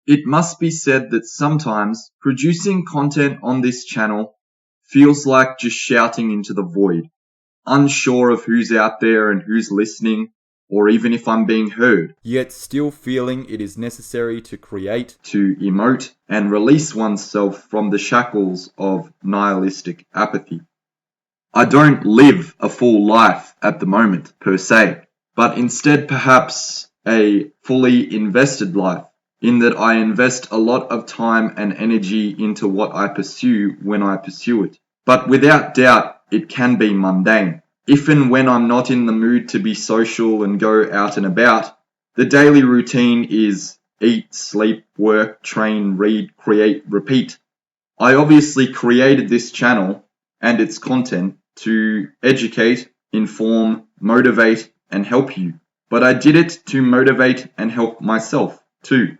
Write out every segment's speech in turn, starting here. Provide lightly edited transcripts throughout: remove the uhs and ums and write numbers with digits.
It must be said that sometimes producing content on this channel feels like just shouting into the void, unsure of who's out there and who's listening, or even if I'm being heard, yet still feeling it is necessary to create, to emote, and release oneself from the shackles of nihilistic apathy. I don't live a full life at the moment, per se, but instead perhaps a fully invested life, in that I invest a lot of time and energy into what I pursue when I pursue it. But without doubt, it can be mundane. If and when I'm not in the mood to be social and go out and about, the daily routine is eat, sleep, work, train, read, create, repeat. I obviously created this channel and its content to educate, inform, motivate, and help you. But I did it to motivate and help myself too.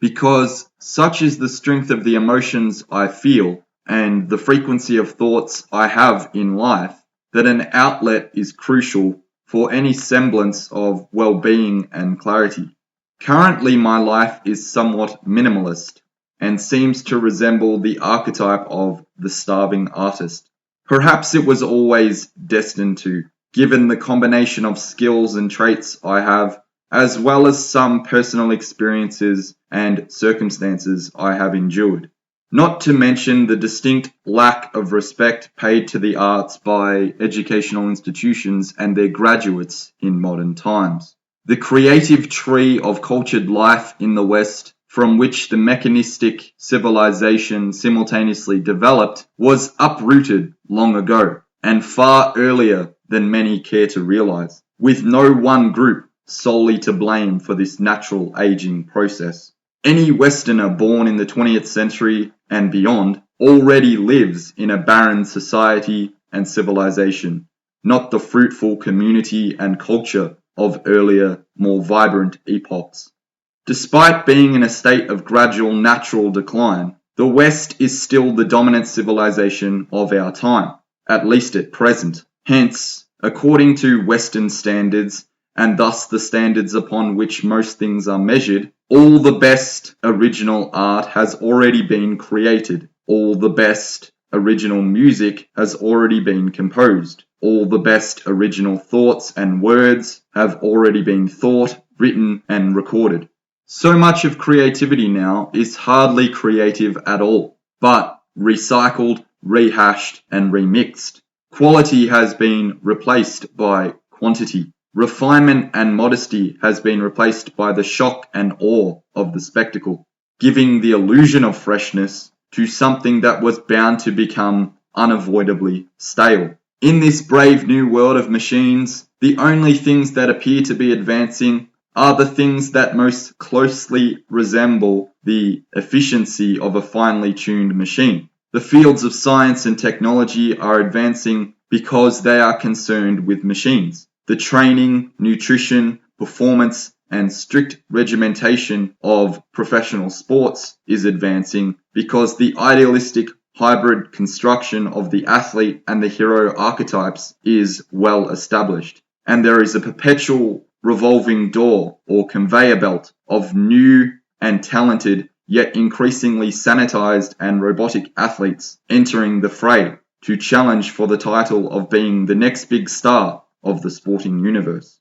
Because such is the strength of the emotions I feel and the frequency of thoughts I have in life, that an outlet is crucial for any semblance of well-being and clarity. Currently, my life is somewhat minimalist and seems to resemble the archetype of the starving artist. Perhaps it was always destined to, given the combination of skills and traits I have, as well as some personal experiences and circumstances I have endured. Not to mention the distinct lack of respect paid to the arts by educational institutions and their graduates in modern times. The creative tree of cultured life in the West, from which the mechanistic civilization simultaneously developed, was uprooted long ago, and far earlier than many care to realize, with no one group solely to blame for this natural aging process. Any Westerner born in the 20th century and beyond already lives in a barren society and civilization, not the fruitful community and culture of earlier, more vibrant epochs. Despite being in a state of gradual natural decline, the West is still the dominant civilization of our time, at least at present. Hence, according to Western standards, and thus the standards upon which most things are measured, all the best original art has already been created. All the best original music has already been composed. All the best original thoughts and words have already been thought, written, and recorded. So much of creativity now is hardly creative at all, but recycled, rehashed, and remixed. Quality has been replaced by quantity. Refinement and modesty has been replaced by the shock and awe of the spectacle, giving the illusion of freshness to something that was bound to become unavoidably stale. In this brave new world of machines, the only things that appear to be advancing are the things that most closely resemble the efficiency of a finely tuned machine. The fields of science and technology are advancing because they are concerned with machines. The training, nutrition, performance, and strict regimentation of professional sports is advancing because the idealistic hybrid construction of the athlete and the hero archetypes is well established. And there is a perpetual revolving door or conveyor belt of new and talented, yet increasingly sanitized and robotic athletes entering the fray to challenge for the title of being the next big star of the sporting universe.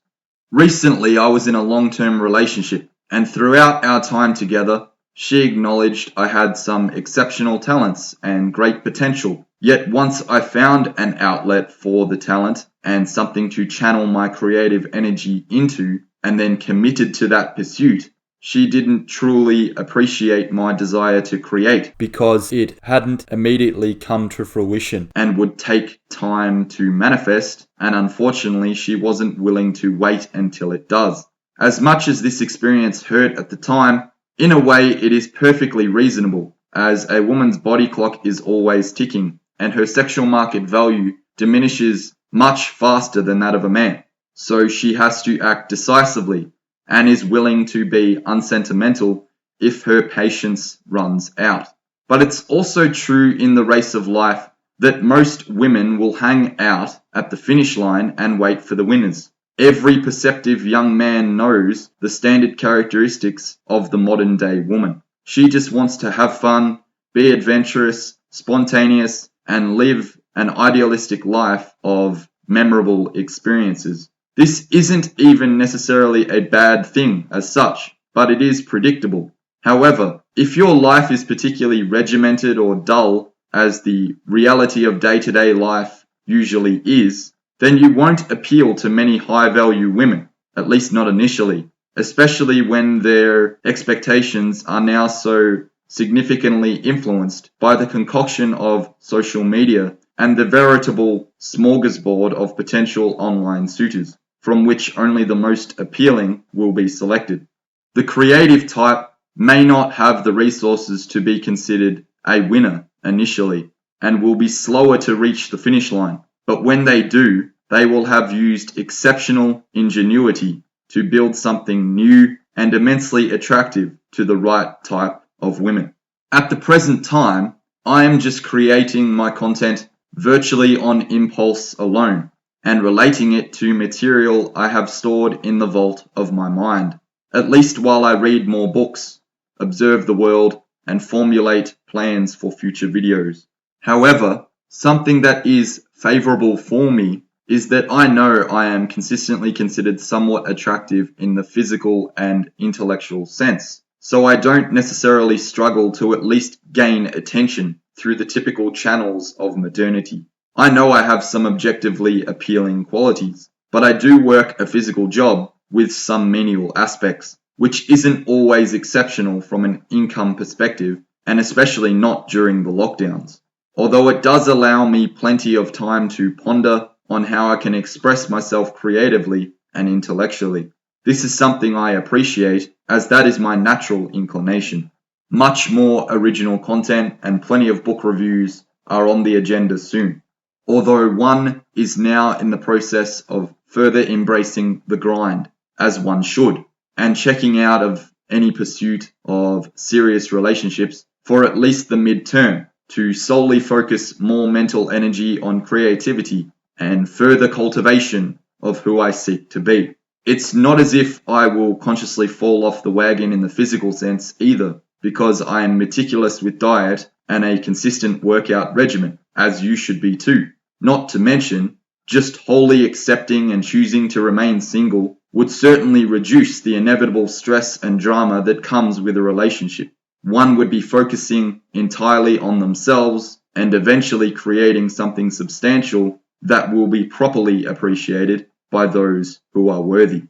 Recently, I was in a long-term relationship, and throughout our time together, she acknowledged I had some exceptional talents and great potential. Yet once I found an outlet for the talent and something to channel my creative energy into, and then committed to that pursuit, she didn't truly appreciate my desire to create because it hadn't immediately come to fruition and would take time to manifest, and unfortunately she wasn't willing to wait until it does. As much as this experience hurt at the time, in a way it is perfectly reasonable, as a woman's body clock is always ticking, and her sexual market value diminishes much faster than that of a man. So she has to act decisively and is willing to be unsentimental if her patience runs out. But it's also true in the race of life that most women will hang out at the finish line and wait for the winners. Every perceptive young man knows the standard characteristics of the modern day woman. She just wants to have fun, be adventurous, spontaneous, and live an idealistic life of memorable experiences. This isn't even necessarily a bad thing as such, but it is predictable. However, if your life is particularly regimented or dull, as the reality of day-to-day life usually is, then you won't appeal to many high-value women, at least not initially, especially when their expectations are now so significantly influenced by the concoction of social media and the veritable smorgasbord of potential online suitors, from which only the most appealing will be selected. The creative type may not have the resources to be considered a winner initially, and will be slower to reach the finish line, but when they do, they will have used exceptional ingenuity to build something new and immensely attractive to the right type of women. At the present time, I am just creating my content virtually on impulse alone and relating it to material I have stored in the vault of my mind, at least while I read more books, observe the world, and formulate plans for future videos. However, something that is favorable for me is that I know I am consistently considered somewhat attractive in the physical and intellectual sense, so I don't necessarily struggle to at least gain attention through the typical channels of modernity. I know I have some objectively appealing qualities, but I do work a physical job with some menial aspects, which isn't always exceptional from an income perspective, and especially not during the lockdowns. Although it does allow me plenty of time to ponder on how I can express myself creatively and intellectually. This is something I appreciate, as that is my natural inclination. Much more original content and plenty of book reviews are on the agenda soon, although one is now in the process of further embracing the grind, as one should, and checking out of any pursuit of serious relationships for at least the midterm, to solely focus more mental energy on creativity and further cultivation of who I seek to be. It's not as if I will consciously fall off the wagon in the physical sense either, because I am meticulous with diet and a consistent workout regimen, as you should be too. Not to mention, just wholly accepting and choosing to remain single would certainly reduce the inevitable stress and drama that comes with a relationship. One would be focusing entirely on themselves and eventually creating something substantial that will be properly appreciated by those who are worthy.